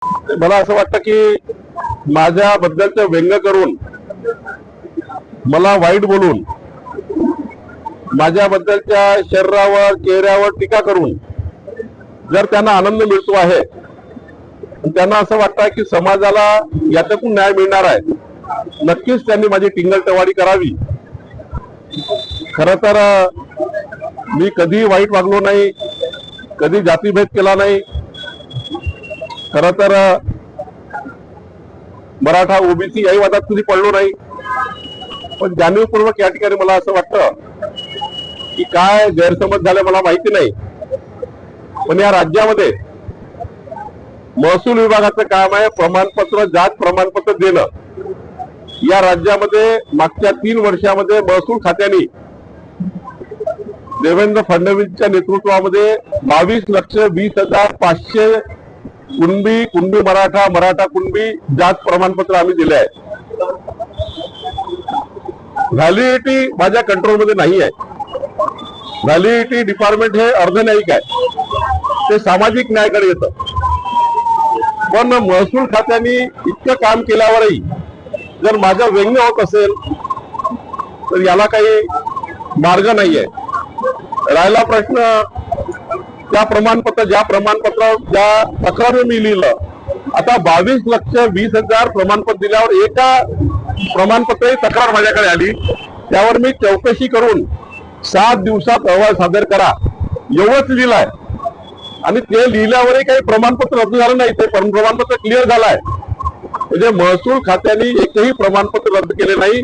मला असं वाटतं की माझ्याबद्दलचं व्यंग करून, मला वाईट बोलून, माझ्याबद्दलच्या शरीरावर चेहऱ्यावर टीका करून जर त्यांना आनंद मिळतो आहे, त्यांना असं वाटतं की समाजाला याच्यातून न्याय मिळणार आहे, नक्कीच त्यांनी माझी टिंगलटवाडी करावी. खरं तर मी कधी वाईट वागलो नाही, कधी जातीभेद केला नाही. खरं तर मराठा ओबीसी याही वादात कधी पडलो नाही. पण जाणीवपूर्वक या ठिकाणी मला असं वाटतं की काय गैरसमज झाले मला माहिती नाही, पण या राज्यामध्ये महसूल विभागाचं काम आहे प्रमाणपत्र, जात प्रमाणपत्र देणं. या राज्यामध्ये मागच्या 3 वर्षामध्ये महसूल खात्याने देवेंद्र फडणवीसच्या नेतृत्वामध्ये 22,20,500 कुणबी मराठा, मराठा कुणबी जात प्रमाणपत्र आम्ही दिले आहे. व्हॅलिडिटी माझ्या कंट्रोलमध्ये नाही आहे. व्हॅलिडिटी डिपार्टमेंट हे अर्धन्यायिक आहे, ते सामाजिक न्यायाकडे येतं. पण महसूल खात्याने इतकं काम केल्यावरही जर माझा व्यंग होत असेल तर याला काही मार्ग नाहीये. राहिला प्रश्न त्या प्रमाणपत्र, ज्या तक्रार मी लिहिलं, आता 22,20,000 प्रमाणपत्र दिल्यावर एका प्रमाणपत्र तक्रार माझ्याकडे आली, त्यावर मी चौकशी करून 7 दिवसात अहवाल सादर करा एवढंच लिहिलंय. आणि ते लिहिल्यावरही काही प्रमाणपत्र रद्द झालं नाही, ते प्रमाणपत्र क्लिअर झालंय. म्हणजे महसूल खात्याने एकही प्रमाणपत्र रद्द केले नाही.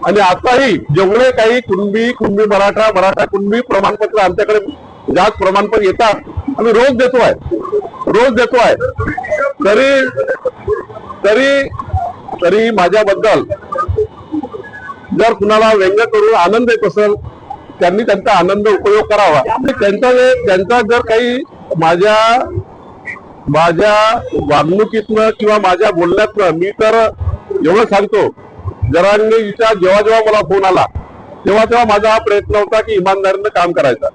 आणि आताही जेवढे काही कुणबी मराठा, मराठा कुणबी प्रमाणपत्र आमच्याकडे जात प्रमाणपत्र येतात, आम्ही रोज देतोय. तरी माझ्याबद्दल जर कुणाला व्यंग करून आनंद येत असेल, त्यांनी त्यांचा आनंद उपयोग करावा. त्यांचा जर काही माझ्या वागणुकीतनं किंवा माझ्या बोलण्यातनं, मी तर एवढं सांगतो, जरांगेचा जेव्हा मला फोन आला तेव्हा माझा हा प्रयत्न होता की इमानदारीनं काम करायचा.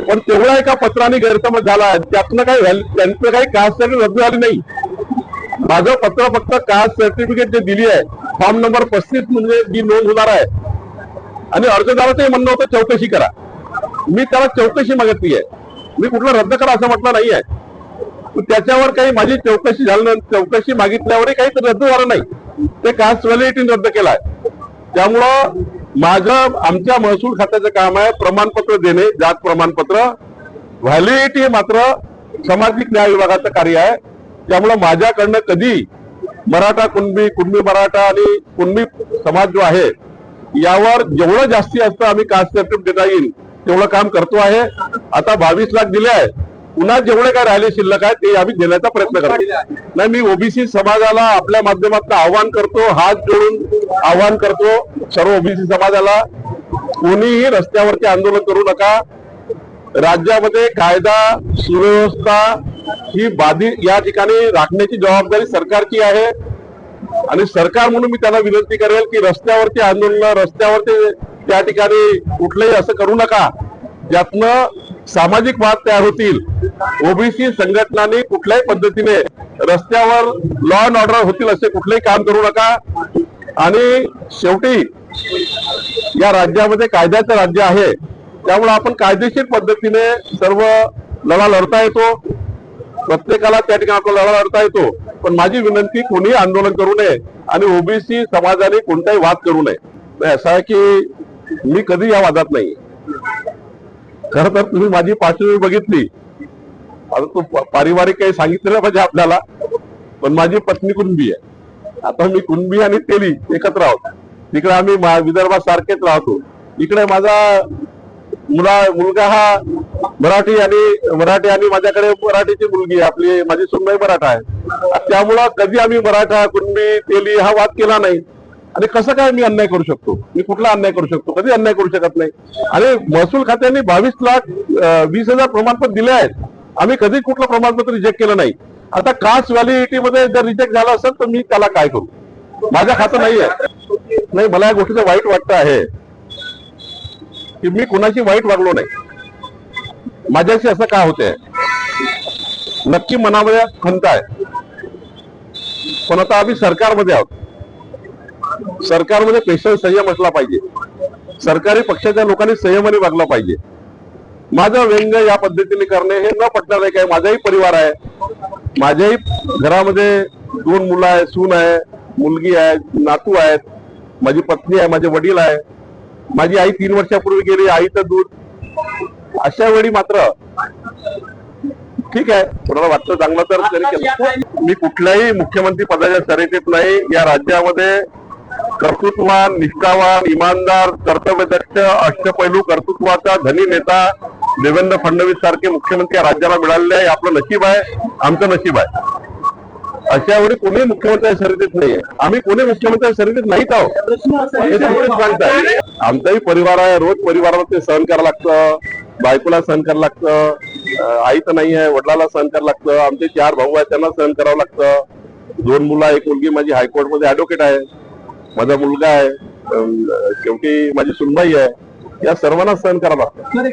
पण तेवढा एका पत्राने गैरसमज झाला, त्यातनं त्यांचं काही कास्ट सर्टिफिकेट रद्द झाली नाही. माझं पत्र फक्त कास्ट सर्टिफिकेट जे दिली आहे, फॉर्म नंबर 35 म्हणजे जी नोंद होणार आहे, आणि अर्जदाराचंही म्हणणं होतं चौकशी करा. मी त्याला चौकशी मागितली आहे, मी कुठलं रद्द करा असं म्हटलं नाही आहे. त्याच्यावर काही माझी चौकशी झाली, चौकशी मागितल्यावरही काही रद्द झालं नाही, ते कास्ट व्हॅलिडिटी रद्द केलाय. त्यामुळं आमच्या महसूल खात्याचं काम आहे प्रमाणपत्र देणे, जात प्रमाणपत्र. व्हॅलिडिटी मात्र सामाजिक न्याय विभागाचं कार्य आहे. त्यामुळं माझ्याकडनं कधी मराठा कुणबी मराठा आणि कुणबी समाज जो आहे यावर जेवढं जास्ती असतं आम्ही कास्ट सर्टिफिकेट देता येईल तेवढं काम करतो आहे. आता 22 लाख दिले आहे, पुन्हा जेवढे काय राहिले शिल्लक आहे ते आम्ही देण्याचा प्रयत्न करतो. नाही, मी ओबीसी समाजाला आपल्या माध्यमातून आव्हान करतो, हात जोडून आव्हान करतो सर्व ओबीसी समाजाला, कोणीही रस्त्यावरती आंदोलन करू नका. राज्यामध्ये कायदा सुव्यवस्था ही बाधित या ठिकाणी राखण्याची जबाबदारी सरकारची आहे. आणि सरकार म्हणून मी त्यांना विनंती करेल की रस्त्यावरती आंदोलन, रस्त्यावरती त्या ठिकाणी कुठलंही असं करू नका ज्यातनं सामाजिक वाद तयार होतील. ओबीसी संघटनांनी कुठल्याही पद्धतीने रस्त्यावर लॉ अँड ऑर्डर होतील असे कुठलेही काम करू नका. आणि शेवटी या राज्यामध्ये कायद्याचं राज्य आहे, त्यामुळे आपण कायदेशीर पद्धतीने सर्व लढा लढता येतो, प्रत्येकाला त्या ठिकाणी आपला लढा लढता येतो. पण माझी विनंती, कोणीही आंदोलन करू नये आणि ओबीसी समाजाने कोणताही वाद करू नये. असं आहे की मी कधी या वादात नाही. खरं तर तुम्ही माझी पार्श्वभूमी बघितली, आता तो पारिवारिक काही सांगितलेलं पाहिजे आपल्याला, पण माझी पत्नी कुणबी आहे. आता मी कुणबी आणि तेली एकत्र आहोत. तिकडे आम्ही विदर्भात सारखेच राहतो. इकडे माझा मुलगा हा मराठी आणि माझ्याकडे मराठीची मुलगी आपली माझी सुनबाई मराठा आहे. त्यामुळं कधी आम्ही मराठा कुणबी तेली हा वाद केला नाही. आणि कसं काय मी अन्याय करू शकतो? मी कुठला अन्याय करू शकतो? कधी अन्याय करू शकत नाही. आणि महसूल खात्याने 22,20,000 प्रमाणपत्र दिले आहेत, आम्ही कधी कुठलं प्रमाणपत्र रिजेक्ट केलं नाही. आता कास्ट व्हॅलिडिटी मध्ये जर रिजेक्ट झालं असेल तर मी त्याला काय करू? माझ्या खातं नाही आहे. नाही, मला या गोष्टीचं वाईट वाटतं आहे की मी कुणाशी वाईट वागलो नाही. माझ्याशी असं का होतंय? नक्की मनामध्ये खंत आहे. पण आता आम्ही सरकारमध्ये आहोत. सरकारमध्ये पेशन्स संयम असला पाहिजे. सरकारी पक्षाच्या लोकांनी संयमाने वागलं पाहिजे. माझं व्यंग या पद्धतीने करणे हे न पटणार आहे. काय माझाही परिवार आहे, माझ्याही घरामध्ये 2 मुलं आहे, सून आहे, मुलगी आहे, नातू आहेत, माझी पत्नी आहे, माझे वडील आहे, माझी आई 3 वर्षापूर्वी गेली, आईचं दूध. अशा वेळी मात्र ठीक आहे, कोणाला वाटतं चांगलं तर तरी केलं. मी कुठल्याही मुख्यमंत्री पदाच्या शर्यतीत नाही. या राज्यामध्ये कर्तृत्ववान, निष्ठावान, इमानदार, कर्तव्यदक्ष, अष्टपैलू कर्तृत्वाचा धनी नेता देवेंद्र फडणवीस सारखे मुख्यमंत्री या राज्याला मिळालेले आहे. आपलं नशीब आहे, आमचं नशीब आहे. अशा वेळी कोणी मुख्यमंत्र्यांच्या शर्यतीत नाहीये. आम्ही कोणी मुख्यमंत्र्यांच्या शर्यतीत नाहीत आहोत हे त्यामुळेच सांगताय. आमचाही परिवार आहे, रोज परिवाराला ते सहन करावं लागतं, बायकोला सहन करावं लागतं, आई तर नाही आहे, वडिलाला सहन करावं लागतं, आमचे 4 भाऊ आहेत त्यांना सहन करावं लागतं, 2 मुलं, 1 मुलगी, माझी हायकोर्टमध्ये ऍडव्होकेट आहे, माझा मुलगा आहे, शेवटी माझी सुनबाई आहे. या सर्वांना सहन करावं लागतं.